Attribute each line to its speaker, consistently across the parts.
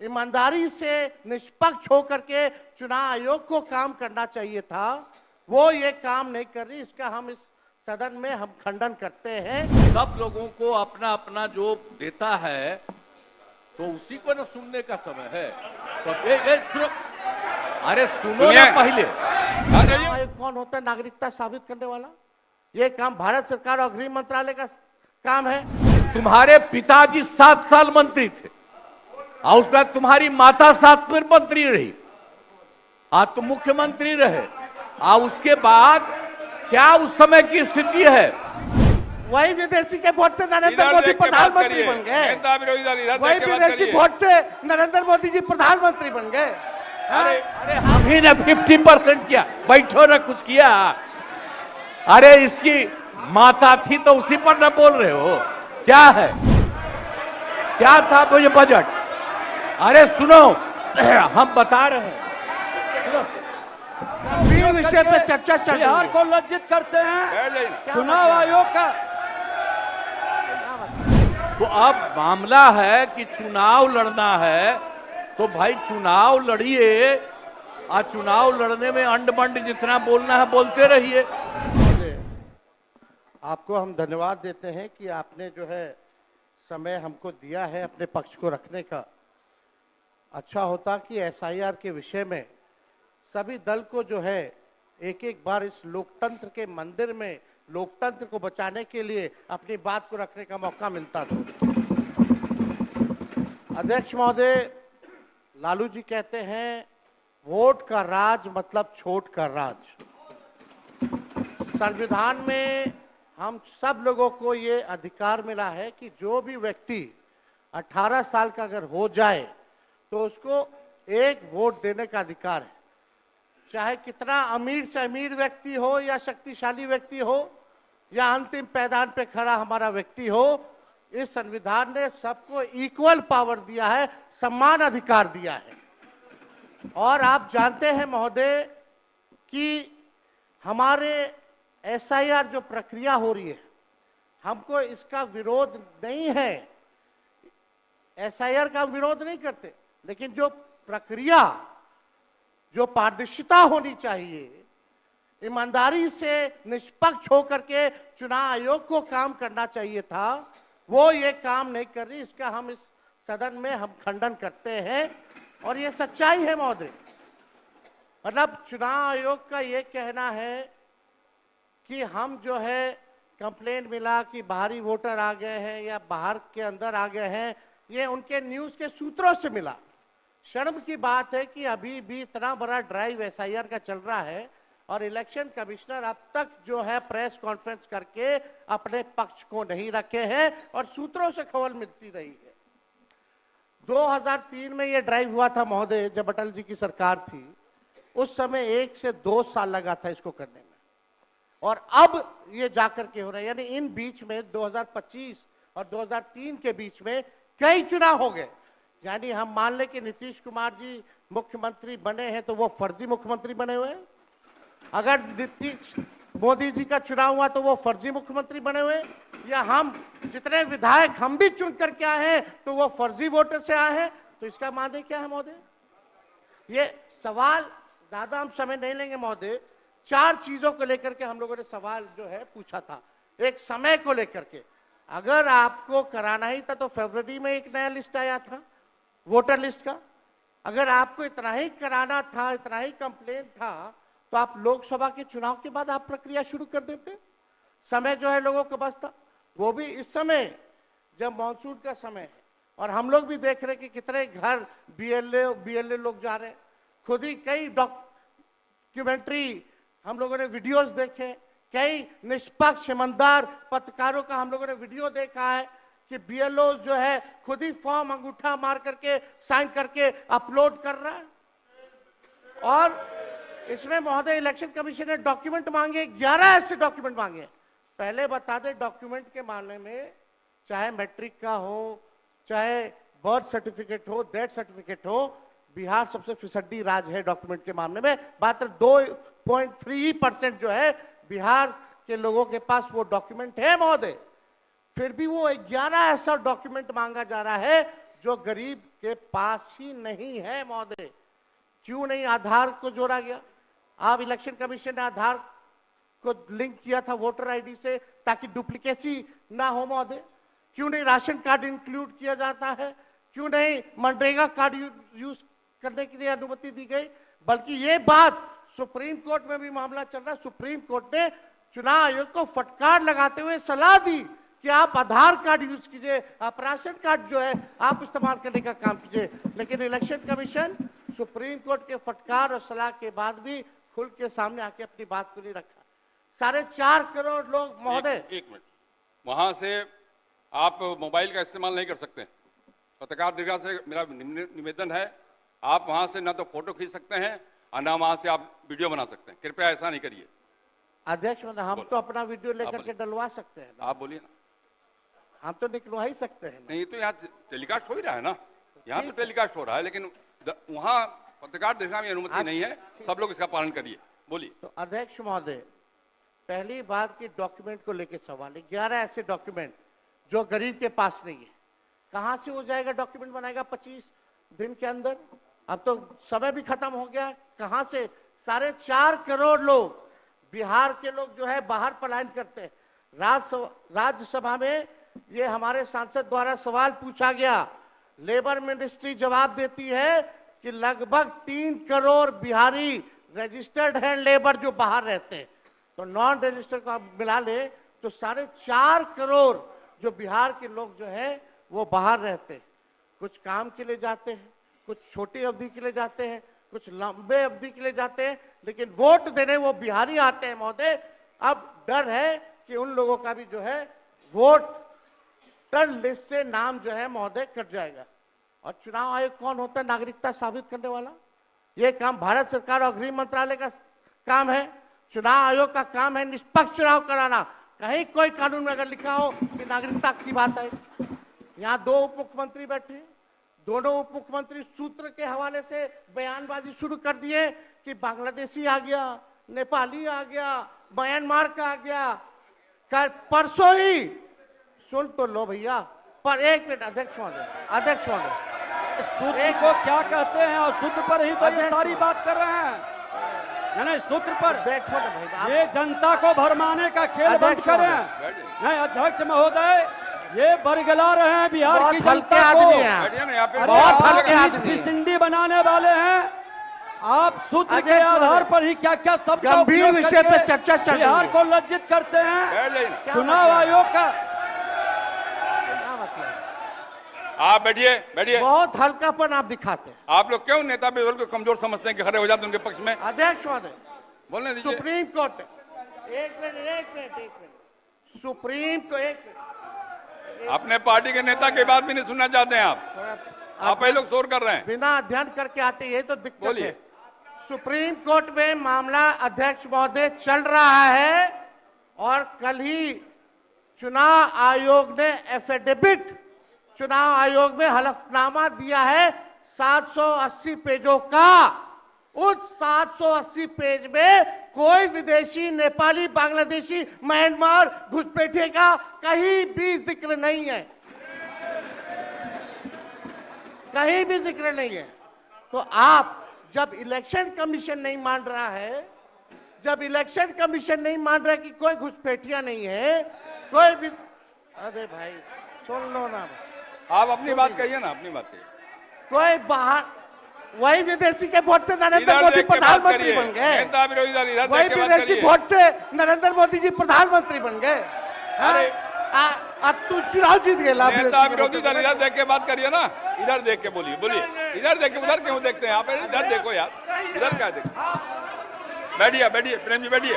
Speaker 1: ईमानदारी से निष्पक्ष होकर के चुनाव आयोग को काम करना चाहिए था, वो ये काम नहीं कर रही। इसका हम इस सदन में हम खंडन करते हैं।
Speaker 2: सब लोगों को अपना अपना जो देता है तो उसी को ना सुनने का समय है। तो अरे सुनो ना पहले।
Speaker 1: आयोग कौन होता है नागरिकता साबित करने वाला? ये काम भारत सरकार और गृह मंत्रालय का काम है।
Speaker 2: तुम्हारे पिताजी 7 साल मंत्री थे और उसके बाद तुम्हारी माता 7 फिर मंत्री रही, आज तुम मुख्यमंत्री रहे, और उसके बाद क्या उस समय की स्थिति है?
Speaker 1: वही विदेशी के वोट से नरेंद्र मोदी प्रधानमंत्री बन गए। वही विदेशी वोट से नरेंद्र मोदी जी प्रधानमंत्री बन गए।
Speaker 2: अरे हम ही ने 50% किया, बैठो ना कुछ किया। अरे इसकी माता थी तो उसी पर ना बोल रहे हो? क्या है, क्या था मुझे बजट? अरे सुनो, हम बता रहे हैं,
Speaker 1: विषय पे चर्चा चल रही है।
Speaker 3: बिहार को लज्जित करते हैं चुनाव आयोग का।
Speaker 2: तो अब मामला है कि चुनाव लड़ना है तो भाई चुनाव लड़िए, और चुनाव लड़ने में अंड बंड जितना बोलना है बोलते रहिए।
Speaker 1: आपको हम धन्यवाद देते हैं कि आपने जो है समय हमको दिया है अपने पक्ष को रखने का। अच्छा होता कि एसआईआर के विषय में सभी दल को जो है एक एक बार इस लोकतंत्र के मंदिर में लोकतंत्र को बचाने के लिए अपनी बात को रखने का मौका मिलता था। अध्यक्ष महोदय, लालू जी कहते हैं वोट का राज मतलब छोट का राज। संविधान में हम सब लोगों को ये अधिकार मिला है कि जो भी व्यक्ति 18 साल का अगर हो जाए तो उसको एक वोट देने का अधिकार है, चाहे कितना अमीर से अमीर व्यक्ति हो या शक्तिशाली व्यक्ति हो या अंतिम पैदान पे खड़ा हमारा व्यक्ति हो। इस संविधान ने सबको इक्वल पावर दिया है, समान अधिकार दिया है। और आप जानते हैं महोदय कि हमारे एसआईआर जो प्रक्रिया हो रही है, हमको इसका विरोध नहीं है, एसआईआर का विरोध नहीं करते, लेकिन जो प्रक्रिया, जो पारदर्शिता होनी चाहिए, ईमानदारी से निष्पक्ष होकर के चुनाव आयोग को काम करना चाहिए था, वो ये काम नहीं कर रही। इसका हम इस सदन में हम खंडन करते हैं और ये सच्चाई है महोदय। मतलब चुनाव आयोग का ये कहना है कि हम जो है कंप्लेन मिला कि बाहरी वोटर आ गए हैं या बाहर के अंदर आ गए हैं, ये उनके न्यूज के सूत्रों से मिला। शर्म की बात है कि अभी भी इतना बड़ा ड्राइव एसआईआर का चल रहा है और इलेक्शन कमिश्नर अब तक जो है प्रेस कॉन्फ्रेंस करके अपने पक्ष को नहीं रखे हैं और सूत्रों से खबर मिलती रही है। 2003 में ये ड्राइव हुआ था महोदय, जब अटल जी की सरकार थी, उस समय 1 से 2 साल लगा था इसको करने में, और अब ये जाकर के हो रहा है। यानी इन बीच में 2025 और 2003 के बीच में कई चुनाव हो गए। यानी हम मान लें कि नीतीश कुमार जी मुख्यमंत्री बने हैं तो वो फर्जी मुख्यमंत्री बने हुए हैं। अगर नीतीश मोदी जी का चुनाव हुआ तो वो फर्जी मुख्यमंत्री बने हुए, या हम जितने विधायक हम भी चुन करके आए हैं तो वो फर्जी वोटर से आए हैं। तो इसका माने क्या है महोदय? ये सवाल ज्यादा हम समय नहीं लेंगे महोदय। 4 चीजों को लेकर के हम लोगों ने सवाल जो है पूछा था। एक समय को लेकर के, अगर आपको कराना ही था तो फरवरी में एक नया लिस्ट आया था वोटर लिस्ट का। अगर आपको इतना ही कराना था, इतना ही कंप्लेन था, तो आप लोकसभा के चुनाव के बाद आप प्रक्रिया शुरू कर देते। समय जो है लोगों के पास था, वो भी इस समय जब मॉनसून का समय है और हम लोग भी देख रहे कि कितने घर बीएलए लोग जा रहे हैं। खुद ही कई डॉक्यूमेंट्री हम लोगों ने वीडियोस देखे, कई निष्पक्ष ईमानदार पत्रकारों का हम लोगों ने वीडियो देखा है कि बीएलओ जो है खुद ही फॉर्म अंगूठा मार करके साइन करके अपलोड कर रहा है। और इसमें महोदय इलेक्शन कमीशन ने डॉक्यूमेंट मांगे, 11 ऐसे डॉक्यूमेंट मांगे। पहले बता दें, डॉक्यूमेंट के मामले में चाहे मैट्रिक का हो, चाहे बर्थ सर्टिफिकेट हो, डेथ सर्टिफिकेट हो, बिहार सबसे फिसड्डी राज्य है डॉक्यूमेंट के मामले में। मात्र 2.3% जो है बिहार के लोगों के पास वो डॉक्यूमेंट है महोदय। फिर भी वो 11 ऐसा डॉक्यूमेंट मांगा जा रहा है जो गरीब के पास ही नहीं है महोदय। क्यों नहीं आधार को जोड़ा गया? आप इलेक्शन कमीशन ने आधार को लिंक किया था वोटर आईडी से ताकि डुप्लीकेसी ना हो महोदय। क्यों नहीं राशन कार्ड इंक्लूड किया जाता है? क्यों नहीं मनरेगा कार्ड यूज करने के लिए अनुमति दी गई? बल्कि ये बात सुप्रीम कोर्ट में भी मामला चल रहा है। सुप्रीम कोर्ट ने चुनाव आयोग को फटकार लगाते हुए सलाह दी कि आप आधार कार्ड यूज कीजिए, आप राशन कार्ड जो है आप इस्तेमाल करने का काम कीजिए। लेकिन इलेक्शन कमीशन सुप्रीम कोर्ट के फटकार और सलाह के बाद भी खुल के सामने आके अपनी बात को नहीं रखा। 4.5 करोड़ लोग महोदय।
Speaker 4: एक मिनट, वहां से आप मोबाइल का इस्तेमाल नहीं कर सकते। पत्रकार दीर्घा से मेरा निवेदन है, आप वहां से ना तो फोटो खींच सकते हैं और ना वहां से आप वीडियो बना सकते हैं। कृपया ऐसा नहीं करिए।
Speaker 1: अध्यक्ष महोदय, हम तो अपना वीडियो लेकर के डलवा सकते हैं।
Speaker 4: आप बोलिए ना।
Speaker 1: हम तो निकलवा ही सकते हैं।
Speaker 4: नहीं तो यहाँ टेलीकास्ट हो ही रहा है ना, यहाँ तो टेलीकास्ट हो रहा है, लेकिन वहाँ पत्रकार दीर्घा में अनुमति नहीं है। सब लोग इसका पालन करिए। बोलिए।
Speaker 1: तो अध्यक्ष महोदय, पहली बात की डॉक्यूमेंट को लेकर सवाल है। 11 ऐसे डॉक्यूमेंट जो गरीब के पास नहीं है, कहां से हो जाएगा? डॉक्यूमेंट बनाएगा 25 दिन के अंदर? अब तो समय भी खत्म हो गया। कहां से? 4.5 करोड़ लोग, बिहार के लोग जो है बाहर पलायन करते हैं। राज्यसभा में ये हमारे सांसद द्वारा सवाल पूछा गया। लेबर मिनिस्ट्री जवाब देती है कि लगभग 3 करोड़ बिहारी रजिस्टर्ड है लेबर जो बाहर रहते हैं। तो नॉन रजिस्टर्ड को आप मिला ले तो 4.5 करोड़ जो बिहार के लोग जो है वो बाहर रहते हैं। कुछ काम के लिए जाते हैं, कुछ छोटी अवधि के लिए जाते हैं, कुछ लंबे अवधि के लिए जाते हैं, लेकिन वोट देने वो बिहारी आते हैं महोदय। अब डर है कि उन लोगों का भी जो है वोटर लिस्ट से नाम जो है महोदय कट जाएगा। और चुनाव आयोग कौन होता है नागरिकता साबित करने वाला? ये काम भारत सरकार और गृह मंत्रालय का काम है। चुनाव आयोग का काम है निष्पक्ष चुनाव कराना। कहीं कोई कानून में अगर लिखा हो कि नागरिकता की बात है। यहाँ 2 उप मुख्यमंत्री बैठे, दोनों उप मुख्यमंत्री सूत्र के हवाले से बयानबाजी शुरू कर दिए कि बांग्लादेशी आ गया, नेपाली आ गया, म्यांमार का आ गया। परसों ही सुन तो लो भैया। पर एक मिनट अध्यक्ष महोदय,
Speaker 3: सूत्र को क्या कहते हैं? और सूत्र पर ही तो ये सारी बात कर रहे हैं। नहीं, सूत्र पर
Speaker 1: बैठो ना भाई।
Speaker 3: ये जनता को भरमाने का खेल बंद करें। नहीं अध्यक्ष महोदय, ये बरगला रहे हैं बिहार की जनता को।
Speaker 1: बहुत हल्के आदमी
Speaker 3: सिंडी बनाने वाले हैं। आप सूत्र के आधार पर ही क्या क्या सब
Speaker 1: गंभीर विषय पे चर्चा चल रही है।
Speaker 3: बिहार को लज्जित करते हैं। चुनाव आयोग का
Speaker 4: आप बैठिए।
Speaker 1: बहुत हल्कापन आप दिखाते हैं।
Speaker 4: आप लोग क्यों नेता बिल्कुल को कमजोर समझते हैं कि खड़े हो जाते उनके पक्ष में?
Speaker 1: अध्यक्ष महोदय,
Speaker 4: बोलने दीजिए।
Speaker 1: सुप्रीम कोर्ट एक मिनट सुप्रीम को एक मिनट
Speaker 4: अपने पार्टी के नेता की बात भी नहीं सुनना चाहते हैं आप ही लोग शोर कर रहे हैं।
Speaker 1: बिना अध्ययन करके आते, ये तो दिक्कत है।
Speaker 4: बोलिए।
Speaker 1: सुप्रीम कोर्ट में मामला अध्यक्ष महोदय चल रहा है और कल ही चुनाव आयोग ने एफिडेविट चुनाव आयोग में हलफनामा दिया है 780 पेजों का। उस 780 पेज में कोई विदेशी, नेपाली, बांग्लादेशी, म्यांमार, घुसपैठे का कहीं भी जिक्र नहीं है। कहीं भी जिक्र नहीं है। तो आप जब इलेक्शन कमीशन नहीं मान रहा है, जब इलेक्शन कमीशन नहीं मान रहा है कि कोई घुसपैठिया नहीं है, कोई भी, अरे भाई सुन लो ना।
Speaker 4: आप अपनी बात कहिए ना, अपनी बात कहिए।
Speaker 1: कोई बाहर, वही विदेशी के वोट से नरेंद्र मोदी प्रधानमंत्री बन गए। वही विदेशी वोट से नरेंद्र मोदी जी प्रधानमंत्री बन गए। अरे अब तू चुनाव जीत गए।
Speaker 4: नेता विरोधी दल इधर देख के बात करिए ना, इधर देख के बोलिए। इधर देख के, उधर क्यों देखते हैं आप? इधर देखो यार, इधर क्या देखो। बैठिए प्रेम जी, बैठे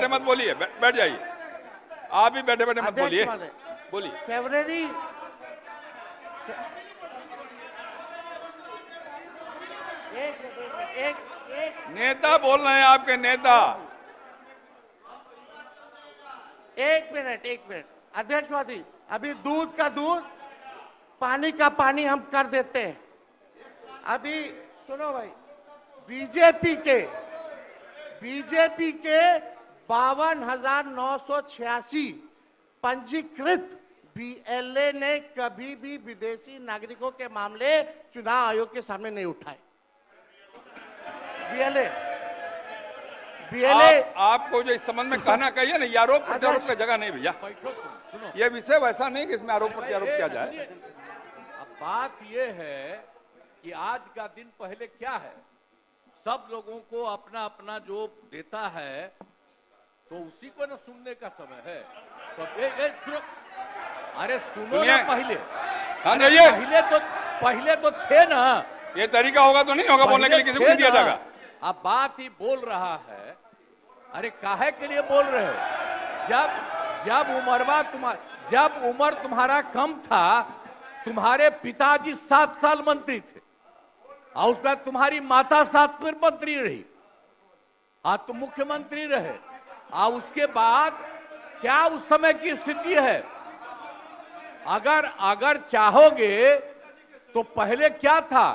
Speaker 4: मत बोलिए, बैठ जाइए। आप भी बैठे मत बोलिए।
Speaker 1: फरवरी एक
Speaker 4: नेता बोल रहे हैं, आपके नेता।
Speaker 1: एक मिनट अध्यक्ष महोदय, अभी दूध का दूध, पानी का पानी हम कर देते हैं। अभी सुनो भाई, बीजेपी के 52,986 पंजीकृत बीएलए ने कभी भी विदेशी नागरिकों के मामले चुनाव आयोग के सामने नहीं उठाए। बीएलए
Speaker 4: आपको जो इस संबंध में कहना कहिए ना, ये आरोप प्रत्यारोप की जगह नहीं भैया। ये विषय वैसा नहीं कि इसमें आरोप प्रत्यारोप किया जाए।
Speaker 2: अब बात ये है कि आज का दिन पहले क्या है, सब लोगों को अपना अपना जो देता है तो उसी को ना सुनने का समय है। तो अरे सुनो ना पहले।
Speaker 4: हाँ
Speaker 2: पहले तो थे ना।
Speaker 4: ये तरीका होगा तो नहीं होगा बोलने के लिए, किसी को नहीं दिया जाएगा।
Speaker 2: अब बात ही बोल रहा है। अरे काहे के लिए बोल रहे हो? जब उम्र तुम्हारा कम था, तुम्हारे पिताजी 7 साल मंत्री थे और उसके बाद तुम्हारी माता 7 फिर मंत्री रही, आज तुम मुख्यमंत्री रहे। और उसके बाद क्या उस समय की स्थिति है? अगर चाहोगे तो पहले क्या था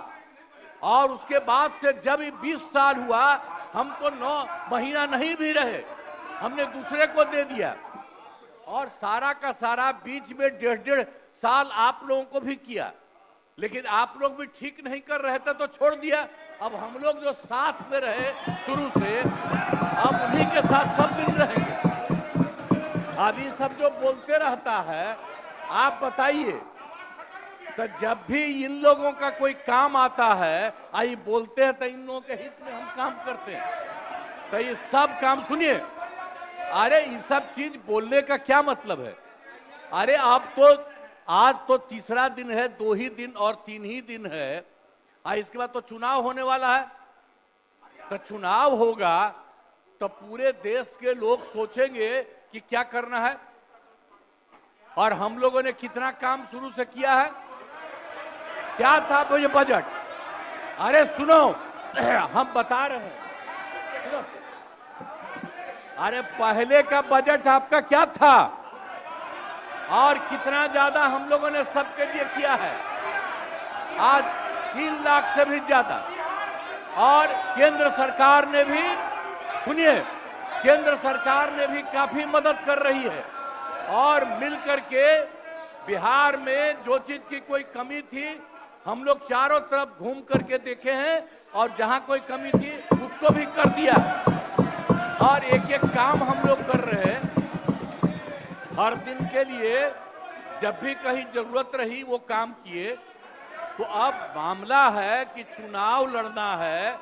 Speaker 2: और उसके बाद से जब 20 साल हुआ, हम तो 9 महीना नहीं भी रहे, हमने दूसरे को दे दिया। और सारा का सारा बीच में 1.5 साल आप लोगों को भी किया, लेकिन आप लोग भी ठीक नहीं कर रहे थे तो छोड़ दिया। अब हम लोग जो साथ में रहे शुरू से, अब उन्हीं के साथ सब दिन रहेंगे। अभी सब जो बोलते रहता है, आप बताइए, तो जब भी इन लोगों का कोई काम आता है, आई बोलते हैं तो इन लोगों के हित में हम काम करते हैं। तो ये सब काम सुनिए। अरे ये सब चीज बोलने का क्या मतलब है? अरे आप तो आज तो तीसरा दिन है, 2 ही दिन और 3 ही दिन है, इसके बाद तो चुनाव होने वाला है। तो चुनाव होगा तो पूरे देश के लोग सोचेंगे कि क्या करना है, और हम लोगों ने कितना काम शुरू से किया है। क्या था वो ये बजट? अरे सुनो, हम बता रहे हैं, सुनो। अरे पहले का बजट आपका क्या था और कितना ज्यादा हम लोगों ने सबके लिए किया है? आज 3 लाख से भी ज्यादा। और केंद्र सरकार ने भी, सुनिए, केंद्र सरकार ने भी काफी मदद कर रही है। और मिलकर के बिहार में जो चीज की कोई कमी थी, हम लोग चारों तरफ घूम करके देखे हैं, और जहां कोई कमी थी उसको भी कर दिया। और एक एक काम हम लोग कर रहे हैं हर दिन के लिए। जब भी कहीं जरूरत रही वो काम किए। तो अब मामला है कि चुनाव लड़ना है,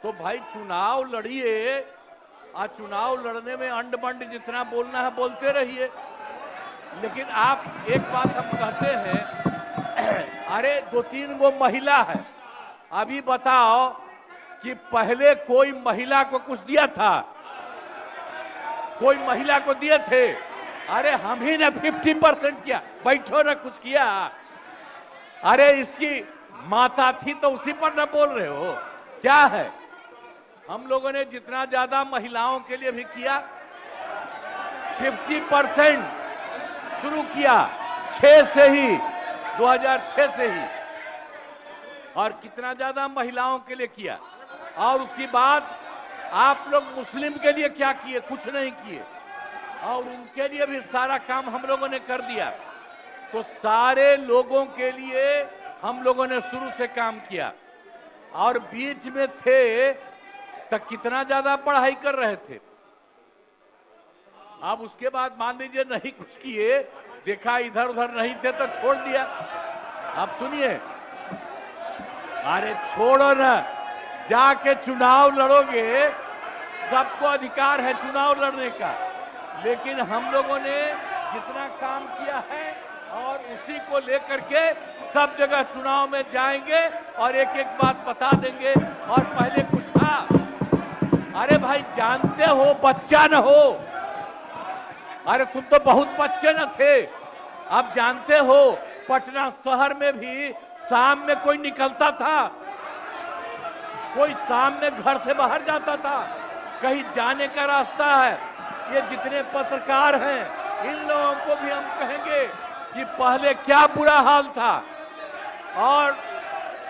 Speaker 2: तो भाई चुनाव लड़िए, और चुनाव लड़ने में अंड बंड जितना बोलना है बोलते रहिए। लेकिन आप एक बात हम कहते हैं, अरे 2-3 वो महिला है, अभी बताओ कि पहले कोई महिला को कुछ दिया था? कोई महिला को दिए थे? अरे हम ही ने 50% किया, बैठो ना कुछ किया। अरे इसकी माता थी तो उसी पर ना बोल रहे हो? क्या है? हम लोगों ने जितना ज्यादा महिलाओं के लिए भी किया, 50% शुरू किया 6 से ही, 2006 से ही। और कितना ज्यादा महिलाओं के लिए किया। और उसके बाद आप लोग मुस्लिम के लिए क्या किए? कुछ नहीं किए। और उनके लिए भी सारा काम हम लोगों ने कर दिया। तो सारे लोगों के लिए हम लोगों ने शुरू से काम किया। और बीच में थे तो कितना ज्यादा पढ़ाई कर रहे थे। अब उसके बाद मान लीजिए नहीं कुछ किए, देखा इधर उधर नहीं थे तो छोड़ दिया। अब सुनिए, अरे छोड़ो ना, जाके चुनाव लड़ोगे, सबको अधिकार है चुनाव लड़ने का। लेकिन हम लोगों ने जितना काम किया है और उसी को लेकर के सब जगह चुनाव में जाएंगे और एक एक बात बता देंगे। और पहले कुछ था, अरे भाई जानते हो, बच्चा न हो, अरे तुम तो बहुत बच्चे न थे। अब जानते हो पटना शहर में भी शाम में कोई निकलता था, कोई शाम में घर से बाहर जाता था, कहीं जाने का रास्ता है। ये जितने पत्रकार हैं, इन लोगों को भी हम कहेंगे कि पहले क्या बुरा हाल था। और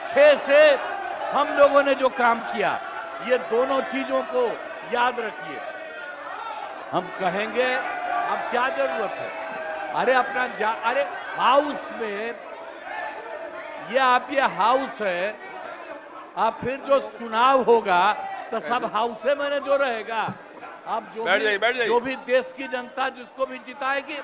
Speaker 2: 6 से हम लोगों ने जो काम किया, ये दोनों चीजों को याद रखिए। हम कहेंगे अब क्या जरूरत है? अरे अपना अरे हाउस में ये हाउस है, अब फिर जो चुनाव होगा तो सब हाउसे में जो रहेगा। अब
Speaker 4: बैठ जाइए।
Speaker 2: जो भी देश की जनता जिसको भी जिताएगी